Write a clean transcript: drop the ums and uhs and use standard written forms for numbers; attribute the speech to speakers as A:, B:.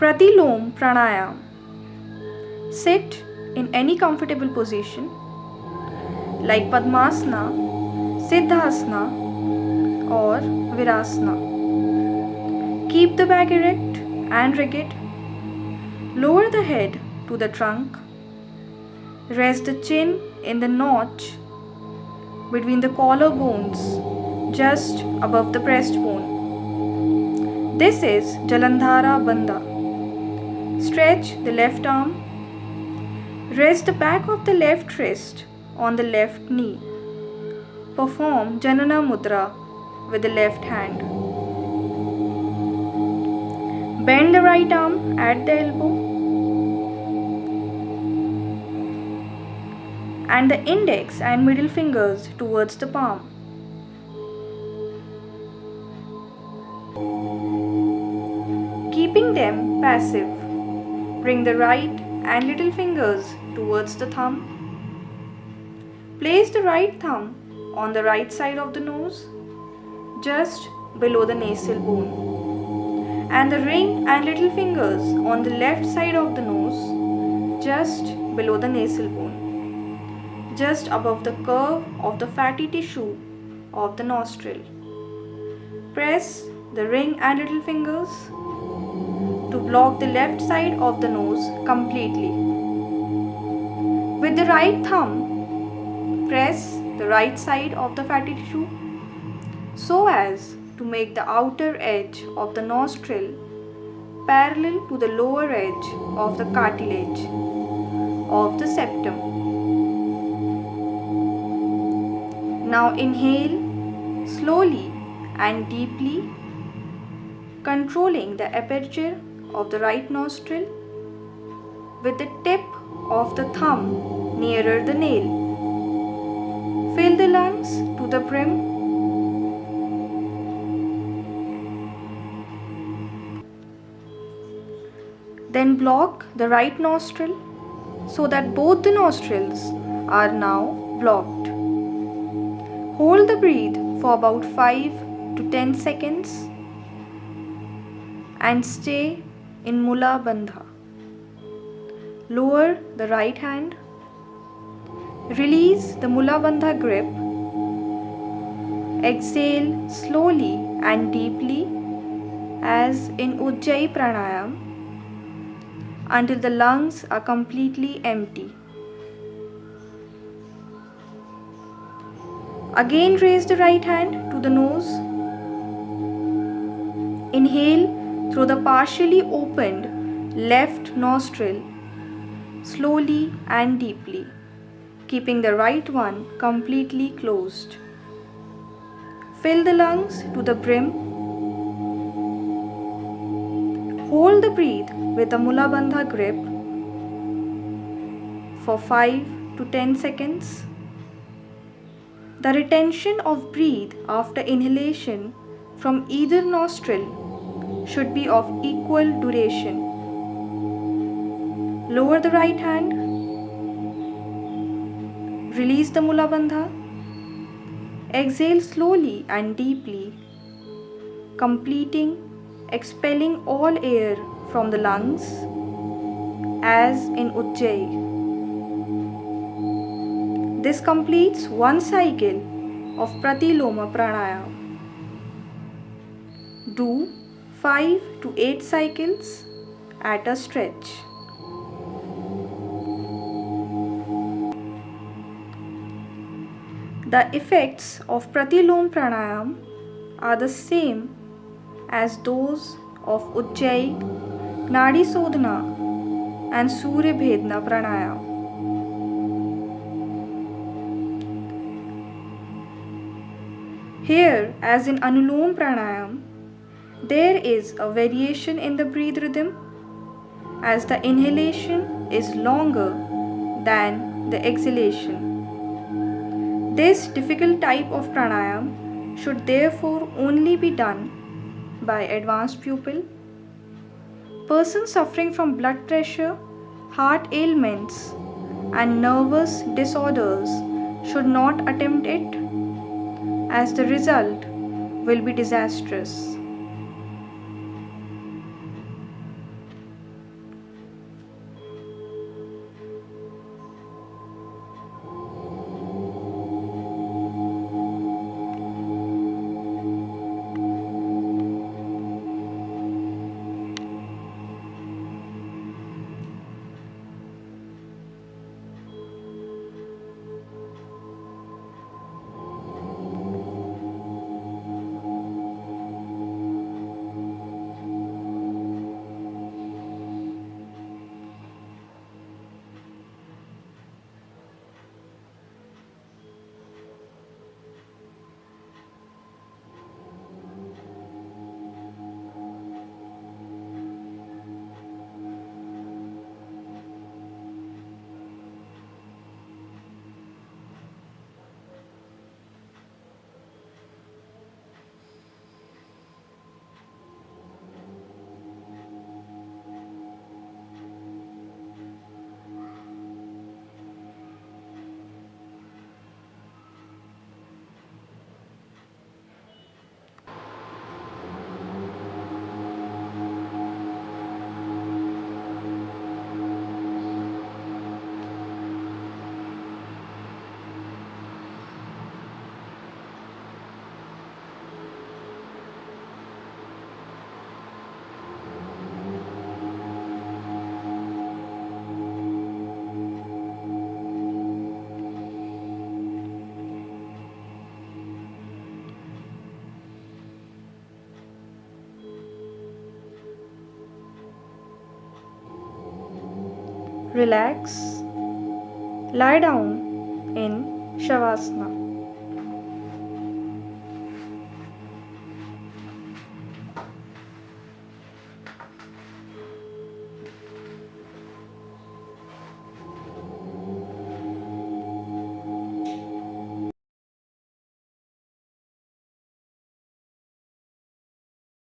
A: Pratilom Pranayam. Sit in any comfortable position like Padmasana, Siddhasana or Virasana. Keep the back erect and rigid. Lower the head to the trunk. Rest the chin in the notch between the collarbones just above the breastbone. This is Jalandhara Bandha. Stretch the left arm. Rest the back of the left wrist on the left knee. Perform Janana Mudra with the left hand. Bend the right arm at the elbow and the index and middle fingers towards the palm. Keeping them passive, bring the right and little fingers towards the thumb. Place the right thumb on the right side of the nose, just below the nasal bone, and the ring and little fingers on the left side of the nose, just below the nasal bone, just above the curve of the fatty tissue of the nostril. Press the ring and little fingers to block the left side of the nose completely. With the right thumb, press the right side of the fatty tissue so as to make the outer edge of the nostril parallel to the lower edge of the cartilage of the septum. Now inhale slowly and deeply, controlling the aperture of the right nostril with the tip of the thumb nearer the nail. Fill the lungs to the brim. Then block the right nostril so that both the nostrils are now blocked. Hold the breath for about 5 to 10 seconds and stay in Mula Bandha. Lower the right hand. Release the Mula Bandha grip. Exhale slowly and deeply as in Ujjayi Pranayam until the lungs are completely empty. Again raise the right hand to the nose. Inhale through the partially opened left nostril slowly and deeply, keeping the right one completely closed. Fill the lungs to the brim. Hold the breath with a Mula Bandha grip for 5 to 10 seconds. The retention of breath after inhalation from either nostril should be of equal duration. Lower the right hand. Release the Mula Bandha. Exhale slowly and deeply, expelling all air from the lungs as in Ujjayi. This completes one cycle of Pratiloma Pranayam. Do 5 to 8 cycles at a stretch. The effects of Pratilom Pranayam are the same as those of Ujjayi, Nadi Sodhana and Surya Bhedna Pranayam. Here, as in Anulom Pranayam, there is a variation in the breath rhythm as the inhalation is longer than the exhalation. This difficult type of pranayam should therefore only be done by advanced pupil. Persons suffering from blood pressure, heart ailments and nervous disorders should not attempt it, as the result will be disastrous. Relax. Lie down in Shavasana.